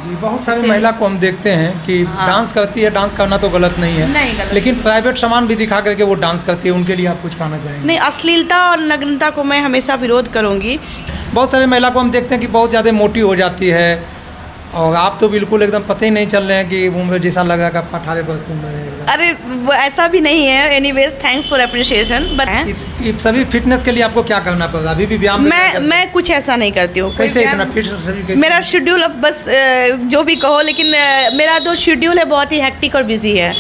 जी, बहुत सारी महिला को हम देखते हैं कि डांस करती है, डांस करना तो गलत नहीं है, नहीं गलत, लेकिन प्राइवेट सामान भी दिखा करके वो डांस करती है, उनके लिए आप कुछ कहना चाहेंगे? नहीं, अश्लीलता और नग्नता को मैं हमेशा विरोध करूंगी। बहुत सारी महिला को हम देखते हैं कि बहुत ज़्यादा मोटी हो जाती है, और आप तो बिल्कुल एकदम पता ही नहीं चल रहे हैं कि उम्र जैसा लगा कि 18 वर्ष उम्र है। अरे वो ऐसा भी नहीं है। Anyways thanks for appreciation. But सभी फिटनेस के लिए आपको क्या करना पड़ेगा? अभी भी व्यायाम मैं कुछ ऐसा नहीं करती हूँ। कैसे इतना फिट शरीर? मेरा शेड्यूल अब बस जो भी कहो, लेकिन मेरा जो शेड्यूल है बहुत ही हेक्टिक और बिजी है।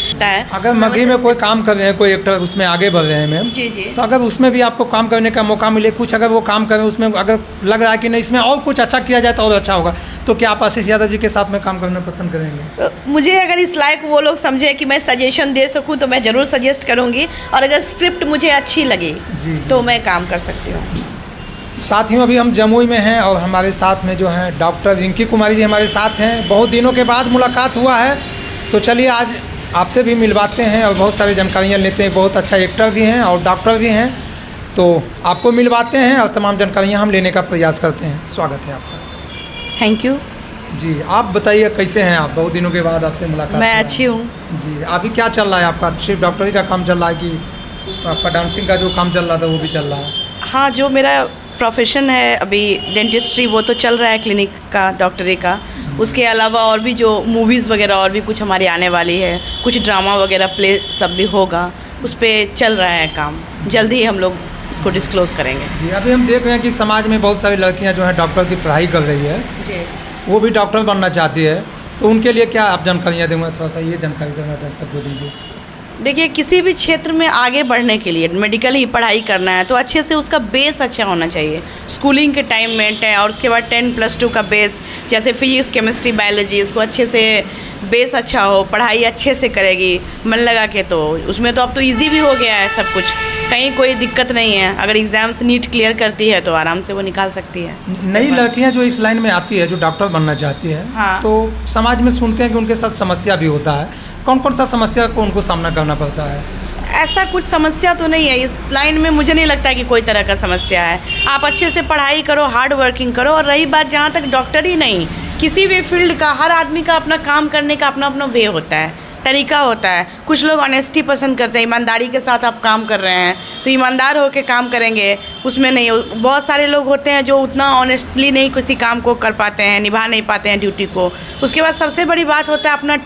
अगर मगही में कोई काम कर रहे हैं, कोई एक्टर उसमें आगे बढ़ रहे हैं मैम, जी जी, तो अगर उसमें भी आपको काम करने का मौका मिले, कुछ अगर वो काम करें उसमें अगर लग रहा है कि नहीं इसमें और कुछ अच्छा किया जाए तो और अच्छा होगा, तो क्या आप आशीष यादव जी के साथ में काम करना पसंद करेंगे? मुझे अगर इस लायक वो लोग समझे कि मैं सजेशन दे सकूं तो मैं ज़रूर सजेस्ट करूंगी, और अगर स्क्रिप्ट मुझे अच्छी लगी तो मैं काम कर सकती हूँ। साथियों, अभी हम जमुई में हैं और हमारे साथ में जो है डॉक्टर रिंकी कुमारी जी हमारे साथ हैं। बहुत दिनों के बाद मुलाकात हुआ है, तो चलिए आज आपसे भी मिलवाते हैं और बहुत सारी जानकारियाँ लेते हैं। बहुत अच्छा एक्टर भी हैं और डॉक्टर भी हैं, तो आपको मिलवाते हैं और तमाम जानकारियाँ हम लेने का प्रयास करते हैं। स्वागत है आपका। थैंक यू जी। आप बताइए कैसे हैं आप? बहुत दिनों के बाद आपसे मुलाकात। मैं अच्छी हूँ जी। अभी क्या चल रहा है आपका? सिर्फ डॉक्टरी का काम चल रहा है कि आपका डांसिंग का जो काम चल रहा था वो भी चल रहा है? हाँ, जो मेरा प्रोफेशन है अभी डेंटिस्ट्री, वो तो चल रहा है, क्लिनिक का, डॉक्टरी का। उसके अलावा और भी जो मूवीज़ वगैरह और भी कुछ हमारी आने वाली है, कुछ ड्रामा वगैरह प्ले सब भी होगा, उस पर चल रहा है काम। जल्दी ही हम लोग उसको डिस्क्लोज़ करेंगे। जी। अभी हम देख रहे हैं कि समाज में बहुत सारी लड़कियाँ जो हैं डॉक्टर की पढ़ाई कर रही है जी, वो भी डॉक्टर बनना चाहती है, तो उनके लिए क्या आप जानकारियाँ देंगे? थोड़ा सा ये जानकारी देना दर्शक को दीजिए। देखिए, किसी भी क्षेत्र में आगे बढ़ने के लिए मेडिकल ही पढ़ाई करना है तो अच्छे से उसका बेस अच्छा होना चाहिए। स्कूलिंग के टाइम में और उसके बाद 10+2 का बेस, जैसे फिजिक्स, केमिस्ट्री, बायोलॉजी, इसको अच्छे से बेस अच्छा हो, पढ़ाई अच्छे से करेगी मन लगा के, तो उसमें तो अब तो इजी भी हो गया है सब कुछ, कहीं कोई दिक्कत नहीं है। अगर एग्ज़ाम्स नीट क्लियर करती है तो आराम से वो निकाल सकती है। नई लड़कियां जो इस लाइन में आती है, जो डॉक्टर बनना चाहती है, हाँ। तो समाज में सुनते हैं कि उनके साथ समस्या भी होता है। कौन कौन सा समस्या को उनको सामना करना पड़ता है? ऐसा कुछ समस्या तो नहीं है इस लाइन में, मुझे नहीं लगता कि कोई तरह का समस्या है। आप अच्छे से पढ़ाई करो, हार्ड वर्किंग करो। और रही बात जहाँ तक डॉक्टर ही नहीं, किसी भी फील्ड का, हर आदमी का अपना काम करने का अपना अपना वे होता है, तरीका होता है। कुछ लोग ऑनेस्टी पसंद करते हैं, ईमानदारी के साथ आप काम कर रहे हैं तो ईमानदार होकर काम करेंगे, उसमें नहीं। बहुत सारे लोग होते हैं जो उतना ऑनेस्टली नहीं किसी काम को कर पाते हैं, निभा नहीं पाते हैं ड्यूटी को। उसके बाद सबसे बड़ी बात होता है अपना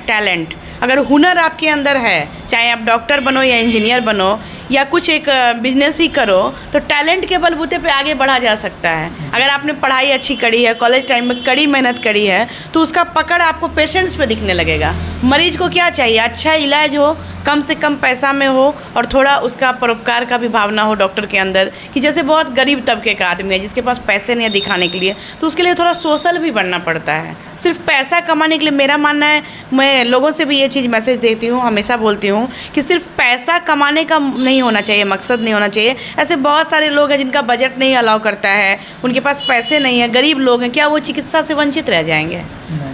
टैलेंट। अगर हुनर आपके अंदर है, चाहे आप डॉक्टर बनो या इंजीनियर बनो या कुछ एक बिजनेस ही करो, तो टैलेंट के बलबूते पे आगे बढ़ा जा सकता है। अगर आपने पढ़ाई अच्छी करी है, कॉलेज टाइम में कड़ी मेहनत करी है, तो उसका पकड़ आपको पेशेंट्स पे दिखने लगेगा। मरीज को क्या चाहिए? अच्छा इलाज हो, कम से कम पैसा में हो, और थोड़ा उसका परोपकार का भी भावना हो डॉक्टर के अंदर, कि जैसे बहुत गरीब तबके का आदमी है जिसके पास पैसे नहीं है दिखाने के लिए, तो उसके लिए थोड़ा सोशल भी बनना पड़ता है। सिर्फ पैसा कमाने के लिए, मेरा मानना है, मैं लोगों से भी ये चीज़ मैसेज देती हूँ, हमेशा बोलती हूँ कि सिर्फ पैसा कमाने का नहीं होना चाहिए, मकसद नहीं होना चाहिए। ऐसे बहुत सारे लोग हैं जिनका बजट नहीं अलाउ करता है, उनके पास पैसे नहीं है, गरीब लोग हैं, क्या वो चिकित्सा से वंचित रह जाएंगे?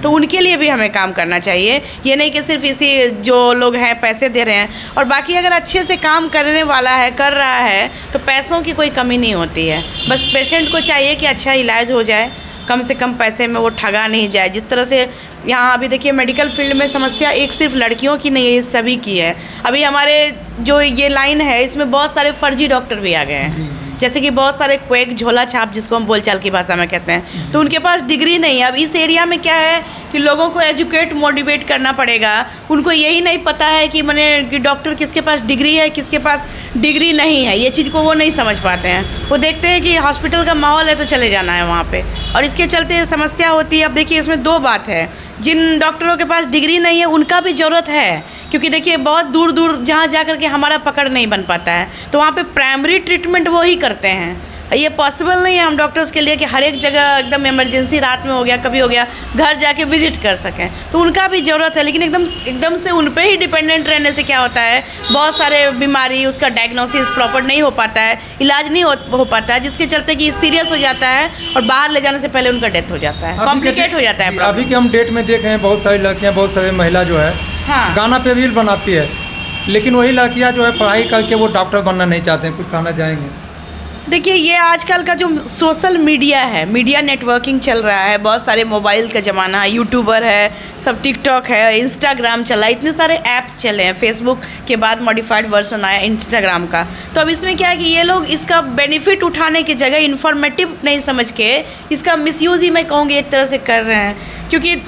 तो उनके लिए भी हमें काम करना चाहिए। ये नहीं कि सिर्फ इसी जो लोग हैं पैसे दे रहे हैं, और बाकी अगर अच्छे से काम करने वाला है, कर रहा है, तो पैसों की कोई कमी नहीं होती है। बस पेशेंट को चाहिए कि अच्छा इलाज हो जाए, कम से कम पैसे में वो ठगा नहीं जाए। जिस तरह से यहाँ अभी देखिए मेडिकल फील्ड में समस्या एक सिर्फ लड़कियों की नहीं है, ये सभी की है। अभी हमारे जो ये लाइन है इसमें बहुत सारे फर्जी डॉक्टर भी आ गए हैं, जैसे कि बहुत सारे क्वेक, झोला छाप, जिसको हम बोलचाल की भाषा में कहते हैं, तो उनके पास डिग्री नहीं है। अब इस एरिया में क्या है कि लोगों को एजुकेट, मोटिवेट करना पड़ेगा। उनको यही नहीं पता है कि मैंने कि डॉक्टर किसके पास डिग्री है, किसके पास डिग्री नहीं है, ये चीज़ को वो नहीं समझ पाते हैं। वो देखते हैं कि हॉस्पिटल का माहौल है तो चले जाना है वहाँ पे, और इसके चलते समस्या होती है। अब देखिए इसमें दो बात है, जिन डॉक्टरों के पास डिग्री नहीं है उनका भी ज़रूरत है, क्योंकि देखिए बहुत दूर दूर जहाँ जा कर के हमारा पकड़ नहीं बन पाता है, तो वहाँ पे प्राइमरी ट्रीटमेंट वो ही करते हैं। ये पॉसिबल नहीं है हम डॉक्टर्स के लिए कि हर एक जगह एकदम इमरजेंसी, रात में हो गया, कभी हो गया, घर जाके विजिट कर सकें, तो उनका भी ज़रूरत है। लेकिन एकदम से उन पे ही डिपेंडेंट रहने से क्या होता है, बहुत सारे बीमारी, उसका डायग्नोसिस प्रॉपर नहीं हो पाता है, इलाज नहीं हो पाता है, जिसके चलते कि सीरियस हो जाता है और बाहर ले जाने से पहले उनका डेथ हो जाता है, कॉम्प्लिकेट हो जाता है। अभी के हम डेट में देख रहे हैं बहुत सारी लड़कियाँ, बहुत सारी महिला जो है गाना पे रील बनाती है, लेकिन वही लड़कियाँ जो है पढ़ाई करके वो डॉक्टर बनना नहीं चाहते हैं। कुछ कहना चाहेंगे? देखिए, ये आजकल का जो सोशल मीडिया है, मीडिया नेटवर्किंग चल रहा है, बहुत सारे मोबाइल का ज़माना है, यूट्यूबर है, सब टिकटॉक है, इंस्टाग्राम चला, इतने सारे ऐप्स चले हैं। फेसबुक के बाद मॉडिफाइड वर्जन आया इंस्टाग्राम का। तो अब इसमें क्या है कि ये लोग इसका बेनिफिट उठाने की जगह इन्फॉर्मेटिव नहीं समझ के इसका मिसयूज़ ही मैं कहूँगी एक तरह से कर रहे हैं। क्योंकि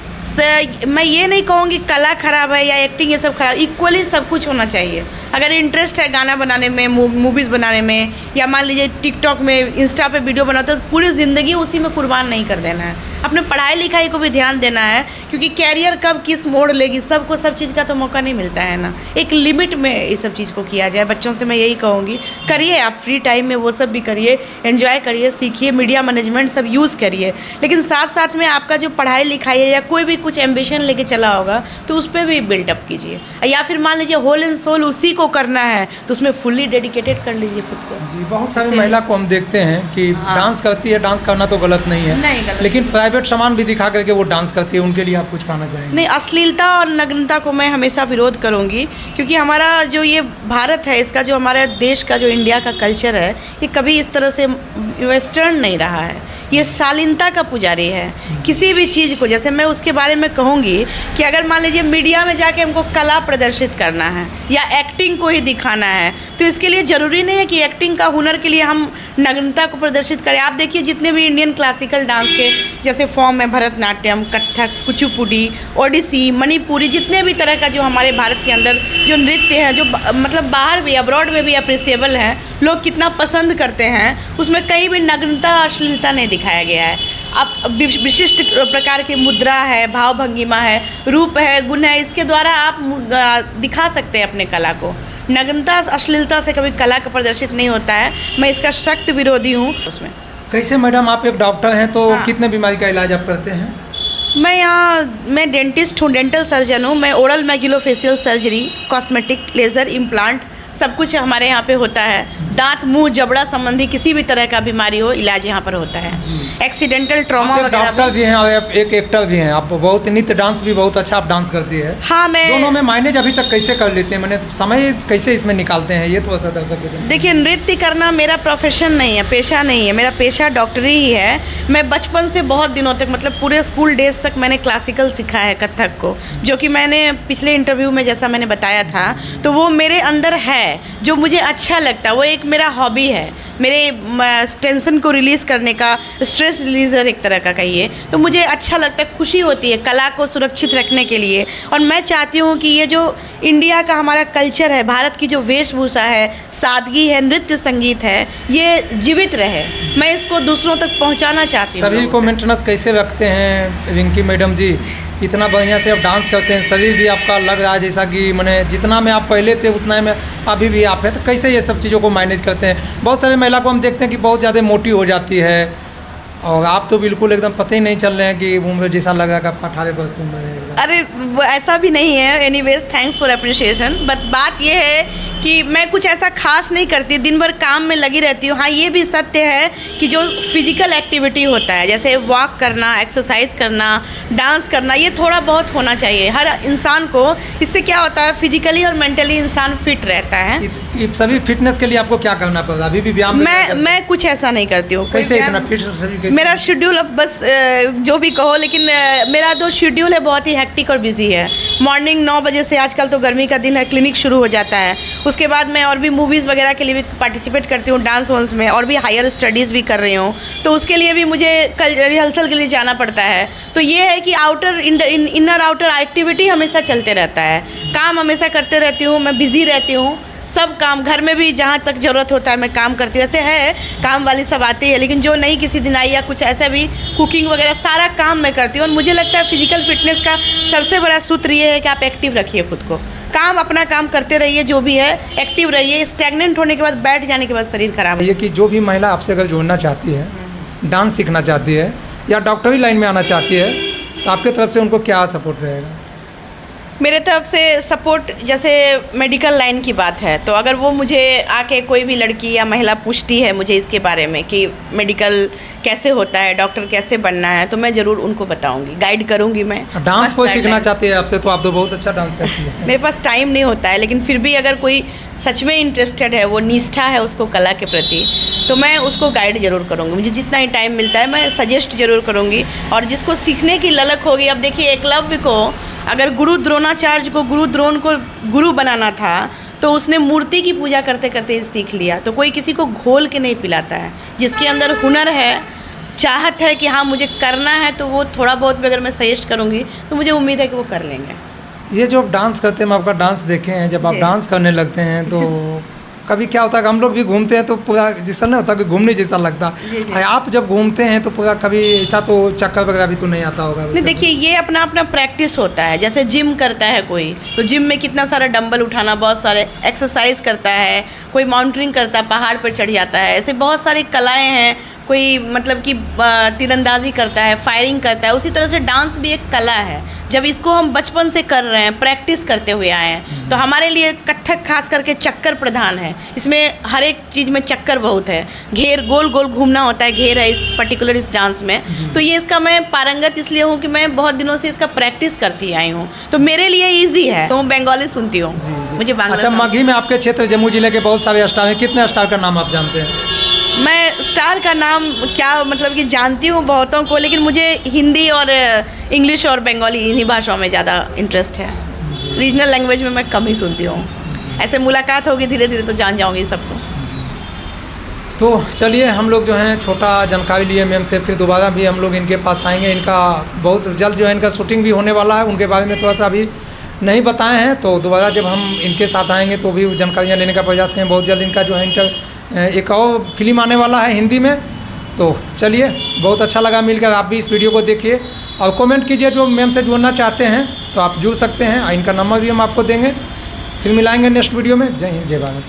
मैं ये नहीं कहूँगी कला ख़राब है या एक्टिंग ये सब ख़राब, इक्वली सब कुछ होना चाहिए। अगर इंटरेस्ट है गाना बनाने में, मूवीज़ बनाने में, या मान लीजिए टिकटॉक में, इंस्टा पे वीडियो बनाते हो, तो पूरी ज़िंदगी उसी में कुर्बान नहीं कर देना है। अपने पढ़ाई लिखाई को भी ध्यान देना है, क्योंकि कैरियर कब किस मोड़ लेगी, सबको सब चीज़ का तो मौका नहीं मिलता है ना। एक लिमिट में इस सब चीज़ को किया जाए। बच्चों से मैं यही कहूँगी, करिए आप फ्री टाइम में वो सब भी करिए, एंजॉय करिए, सीखिए, मीडिया मैनेजमेंट सब यूज़ करिए, लेकिन साथ साथ में आपका जो पढ़ाई लिखाई है या कोई भी कुछ एम्बिशन लेके चला होगा तो उस पर भी बिल्डअप कीजिए। या फिर मान लीजिए होल एंड सोल उसी को करना है तो उसमें फुल्ली डेडिकेटेड कर लीजिए खुद को। जी, बहुत सारी महिला को हम देखते हैं कि डांस करती है, डांस करना तो गलत नहीं है, नहीं गलत, लेकिन प्राइवेट सामान भी दिखा करके वो डांस करती है, उनके लिए आप कुछ कहना चाहेंगे? नहीं, अश्लीलता और नग्नता को मैं हमेशा विरोध करूंगी, क्योंकि हमारा जो ये भारत है, इसका जो हमारे देश का जो इंडिया का कल्चर है, ये कभी इस तरह से वेस्टर्न नहीं रहा है। ये शालीनता का पुजारी है। किसी भी चीज़ को, जैसे मैं उसके बारे में कहूँगी कि अगर मान लीजिए मीडिया में जाके हमको कला प्रदर्शित करना है या एक्टिंग को ही दिखाना है, तो इसके लिए ज़रूरी नहीं है कि एक्टिंग का हुनर के लिए हम नग्नता को प्रदर्शित करें। आप देखिए, जितने भी इंडियन क्लासिकल डांस के जैसे फॉर्म है, भरतनाट्यम, कथक, कुचिपुड़ी, ओडिसी, मणिपुरी, जितने भी तरह का जो हमारे भारत के अंदर जो नृत्य है, जो मतलब बाहर भी, अब्रॉड में भी अप्रिसिएबल है, लोग कितना पसंद करते हैं, उसमें कहीं भी नग्नता, अश्लीलता नहीं दिखाया गया है। अब विशिष्ट प्रकार की मुद्रा है, भाव भंगिमा है, रूप है, गुण है, इसके द्वारा आप दिखा सकते हैं अपने कला को। नग्नता, अश्लीलता से कभी कला का प्रदर्शित नहीं होता है। मैं इसका सख्त विरोधी हूँ। उसमें कैसे मैडम, आप एक डॉक्टर हैं तो हाँ। कितने बीमारी का इलाज आप करते हैं? मैं डेंटिस्ट हूँ, डेंटल सर्जन हूँ। मैं oral maxillofacial surgery, cosmetic, laser, implant, सब कुछ हमारे यहाँ पे होता है। दांत, मुंह, जबड़ा संबंधी किसी भी तरह का बीमारी हो, इलाज यहाँ पर होता है। एक्सीडेंटल ट्रॉमा वगैरह। डॉक्टर भी हैं और एक एक्टर भी हैं। आप बहुत नृत्य डांस भी बहुत अच्छा आप डांस करती है। हाँ, मैं दोनों में मैनेज अभी तक कैसे कर लेते हैं, मैंने समय कैसे इसमें निकालते हैं, ये तो ऐसा दर्शक देखिए, नृत्य करना मेरा प्रोफेशन नहीं है, पेशा नहीं है। मेरा पेशा डॉक्टरी ही है। मैं बचपन से बहुत दिनों तक, मतलब पूरे स्कूल डेज तक मैंने क्लासिकल सीखा है, कथक को, जो कि मैंने पिछले इंटरव्यू में जैसा मैंने बताया था, तो वो मेरे अंदर है, जो मुझे अच्छा लगता है। वो एक मेरा हॉबी है, मेरे टेंशन को रिलीज़ करने का, स्ट्रेस रिलीज़र एक तरह का कहिए, तो मुझे अच्छा लगता है, खुशी होती है कला को सुरक्षित रखने के लिए। और मैं चाहती हूँ कि ये जो इंडिया का हमारा कल्चर है, भारत की जो वेशभूषा है, सादगी है, नृत्य संगीत है, ये जीवित रहे। मैं इसको दूसरों तक पहुँचाना चाहती हूँ। शरीर को मेंटेनेंस कैसे रखते हैं रिंकी मैडम जी? इतना बढ़िया से आप डांस करते हैं, शरीर भी आपका लग रहा है जैसा कि मैंने जितना में आप पहले थे उतना में अभी भी आप हैं, तो कैसे ये सब चीज़ों को मैनेज करते हैं? बहुत सारे महिला को हम देखते हैं कि बहुत ज़्यादा मोटी हो जाती है, और आप तो बिल्कुल एकदम पता ही नहीं चल रहे हैं कि उम्र जैसा लग रहा है कि 18 वर्ष उम्र है। अरे ऐसा भी नहीं है। Anyways, thanks for appreciation. But बात ये है कि मैं कुछ ऐसा खास नहीं करती, दिन भर काम में लगी रहती हूँ। हाँ, ये भी सत्य है कि जो फिजिकल एक्टिविटी होता है, जैसे वॉक करना, एक्सरसाइज करना, डांस करना, ये थोड़ा बहुत होना चाहिए हर इंसान को। इससे क्या होता है, फिजिकली और मेंटली इंसान फिट रहता है। सभी फिटनेस के लिए आपको क्या करना पड़ेगा? अभी भी व्यायाम मैं कुछ ऐसा नहीं करती हूँ। कैसे इतना फिट शरीर? मेरा शेड्यूल, अब बस जो भी कहो, लेकिन मेरा जो शेड्यूल है बहुत ही हेक्टिक और बिजी है। मॉर्निंग 9 बजे से, आजकल तो गर्मी का दिन है, क्लिनिक शुरू हो जाता है। उसके बाद मैं और भी मूवीज़ वगैरह के लिए भी पार्टिसिपेट करती हूँ, डांस वांस में, और भी हायर स्टडीज़ भी कर रही हूँ, तो उसके लिए भी मुझे रिहर्सल के लिए जाना पड़ता है। तो ये है कि इनर आउटर एक्टिविटी हमेशा चलते रहता है, काम हमेशा करते रहती हूँ, मैं बिज़ी रहती हूँ। सब काम, घर में भी जहाँ तक ज़रूरत होता है मैं काम करती हूँ। ऐसे है काम वाली सब आती है, लेकिन जो नहीं किसी दिन आई या कुछ ऐसा भी, कुकिंग वगैरह सारा काम मैं करती हूँ। और मुझे लगता है फिजिकल फिटनेस का सबसे बड़ा सूत्र ये है कि आप एक्टिव रखिए खुद को। काम, अपना काम करते रहिए, जो भी है एक्टिव रहिए। स्टैग्नेंट होने के बाद, बैठ जाने के बाद शरीर खराब है। ये कि जो भी महिला आपसे अगर जुड़ना चाहती है, डांस सीखना चाहती है या डॉक्टरी लाइन में आना चाहती है, तो आपके तरफ से उनको क्या सपोर्ट रहेगा? मेरे तरफ से सपोर्ट, जैसे मेडिकल लाइन की बात है, तो अगर वो मुझे आके कोई भी लड़की या महिला पूछती है मुझे इसके बारे में कि मेडिकल कैसे होता है, डॉक्टर कैसे बनना है, तो मैं ज़रूर उनको बताऊंगी, गाइड करूंगी। मैं डांस कोई सीखना चाहती है आपसे, तो आप तो बहुत अच्छा डांस करती है। मेरे पास टाइम नहीं होता है, लेकिन फिर भी अगर कोई सच में इंटरेस्टेड है, वो निष्ठा है उसको कला के प्रति, तो मैं उसको गाइड ज़रूर करूँगी। मुझे जितना ही टाइम मिलता है मैं सजेस्ट ज़रूर करूँगी। और जिसको सीखने की ललक होगी, अब देखिए एकलव्य को अगर गुरु द्रोणाचार्य को गुरु द्रोण को गुरु बनाना था तो उसने मूर्ति की पूजा करते करते ही सीख लिया। तो कोई किसी को घोल के नहीं पिलाता है। जिसके अंदर हुनर है, चाहत है कि हाँ मुझे करना है, तो वो थोड़ा बहुत भी अगर मैं सजेस्ट करूँगी तो मुझे उम्मीद है कि वो कर लेंगे। ये जो आप डांस करते हैं, हम आपका डांस देखे हैं, जब आप जी। डांस करने लगते हैं तो कभी क्या होता है कि हम लोग भी घूमते हैं तो पूरा जैसा नहीं होता कि घूमने जैसा लगता। जी, जी। आप जब घूमते हैं तो पूरा कभी ऐसा तो चक्कर वगैरह भी तो नहीं आता होगा? नहीं, देखिए ये अपना अपना प्रैक्टिस होता है। जैसे जिम करता है कोई, तो जिम में कितना सारा डंबल उठाना, बहुत सारे एक्सरसाइज करता है, कोई माउंटेनिंग करता है, पहाड़ पर चढ़ जाता है। ऐसे बहुत सारी कलाएं हैं। कोई मतलब कि तीरंदाजी करता है, फायरिंग करता है। उसी तरह से डांस भी एक कला है। जब इसको हम बचपन से कर रहे हैं, प्रैक्टिस करते हुए आए हैं, तो हमारे लिए कथक खास करके चक्कर प्रधान है। इसमें हर एक चीज़ में चक्कर बहुत है। घेर गोल गोल घूमना होता है, घेर है इस पर्टिकुलर इस डांस में। तो ये इसका मैं पारंगत इसलिए हूँ कि मैं बहुत दिनों से इसका प्रैक्टिस करती आई हूँ, तो मेरे लिए ईजी है। तो मैं बंगाली सुनती हूँ, मुझे बांग्ला। अच्छा, मगही में आपके क्षेत्र जम्मू जिले के बहुत सारे स्टार हैं, कितने स्टार का नाम आप जानते हैं? मैं स्टार का नाम क्या मतलब कि जानती हूँ बहुतों को, लेकिन मुझे हिंदी और इंग्लिश और बंगाली इन्हीं भाषाओं में ज़्यादा इंटरेस्ट है। रीजनल लैंग्वेज में मैं कम ही सुनती हूँ। ऐसे मुलाकात होगी धीरे धीरे तो जान जाऊँगी सबको। तो चलिए, हम लोग जो हैं छोटा जानकारी लिए मैम से, फिर दोबारा भी हम लोग इनके पास आएंगे। इनका बहुत जल्द जो है इनका शूटिंग भी होने वाला है, उनके बारे में थोड़ा सा अभी नहीं बताए हैं। तो दोबारा जब हम इनके साथ आएंगे तो भी जानकारियाँ लेने का प्रयास करेंगे। बहुत जल्द इनका जो है एक और फिल्म आने वाला है हिंदी में। तो चलिए, बहुत अच्छा लगा मिलकर। आप भी इस वीडियो को देखिए और कमेंट कीजिए। जो मैम से जुड़ना चाहते हैं तो आप जुड़ सकते हैं। इनका नंबर भी हम आपको देंगे। फिर मिलाएंगे नेक्स्ट वीडियो में। जय हिंद, जय भारत।